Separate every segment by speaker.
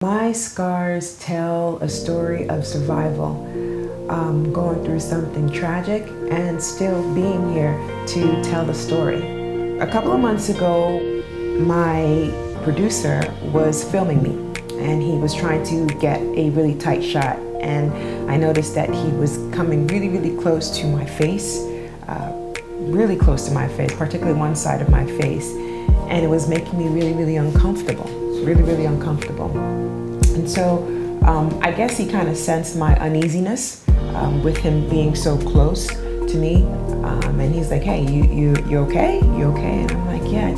Speaker 1: My scars tell a story of survival, going through something tragic and still being here to tell the story. A couple of months ago, my producer was filming me and he was trying to get a really tight shot, and I noticed that he was coming really close to my face, really close to my face, particularly one side of my face, and it was making me really uncomfortable, really uncomfortable. And so I guess he kind of sensed my uneasiness with him being so close to me, and he's like, "Hey, you okay? You okay?" And I'm like, "Yeah,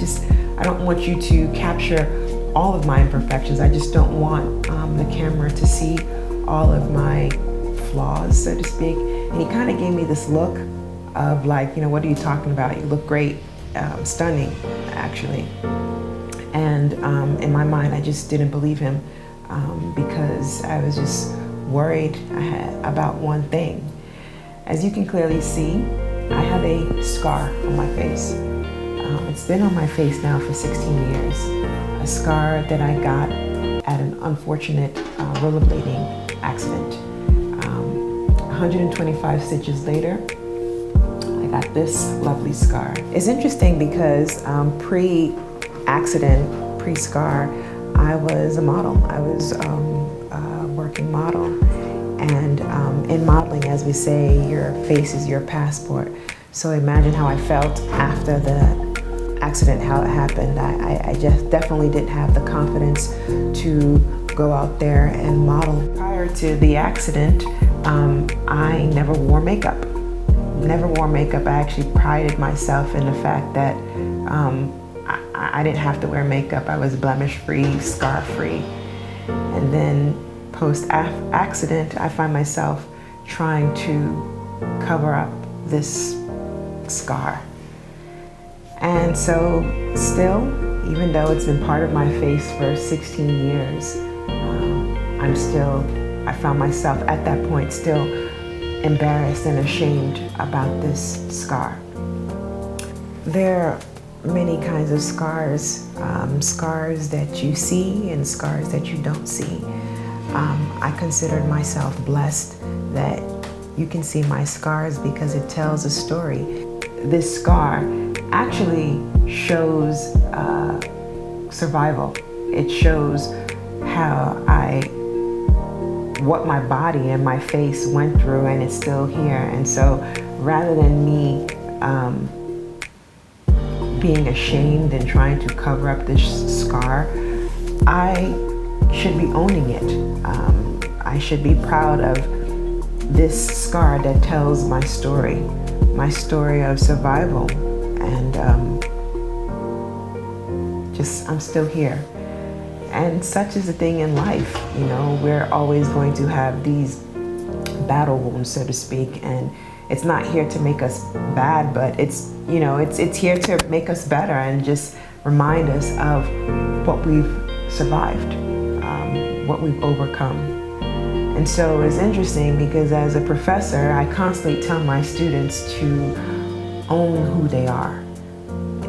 Speaker 1: I don't want you to capture all of my imperfections. I just don't want the camera to see all of my flaws, so to speak." And he kind of gave me this look of like, "What are you talking about? You look great, stunning, actually." And in my mind, I just didn't believe him because I was just worried about one thing. As you can clearly see, I have a scar on my face. It's been on my face now for 16 years. A scar that I got at an unfortunate rollerblading accident. 125 stitches later, I got this lovely scar. It's interesting because pre-accident, pre-scar, I was a model. I was a working model. And in modeling, as we say, your face is your passport. So imagine how I felt after the accident, how it happened. I just definitely didn't have the confidence to go out there and model. Prior to the accident, I never wore makeup. Never wore makeup. I actually prided myself in the fact that I didn't have to wear makeup. I was blemish-free, scar-free. And then post-accident, I find myself trying to cover up this scar. And so still, even though it's been part of my face for 16 years, I found myself at that point still embarrassed and ashamed about this scar. There are many kinds of scars, scars that you see and scars that you don't see. I considered myself blessed that you can see my scars because it tells a story. This scar actually shows survival. It shows what my body and my face went through, and it's still here. And so rather than me being ashamed and trying to cover up this scar, I should be owning it. I should be proud of this scar that tells my story of survival. And I'm still here. And such is the thing in life, we're always going to have these battle wounds, so to speak, and it's not here to make us bad, but it's here to make us better and just remind us of what we've survived, what we've overcome. And so it's interesting because as a professor, I constantly tell my students to own who they are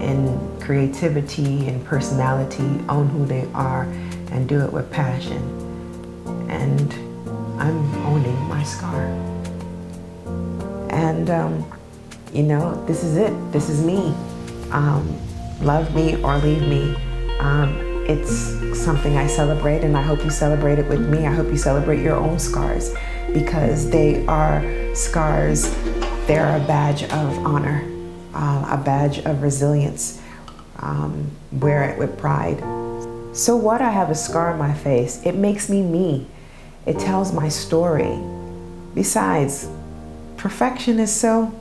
Speaker 1: in creativity and personality, own who they are and do it with passion. And I'm owning my scar. And, this is it. This is me. Love me or leave me. It's something I celebrate, and I hope you celebrate it with me. I hope you celebrate your own scars because they are scars. They're a badge of honor, a badge of resilience. Wear it with pride. So what? I have a scar on my face. It makes me me. It tells my story. Besides, perfection is so,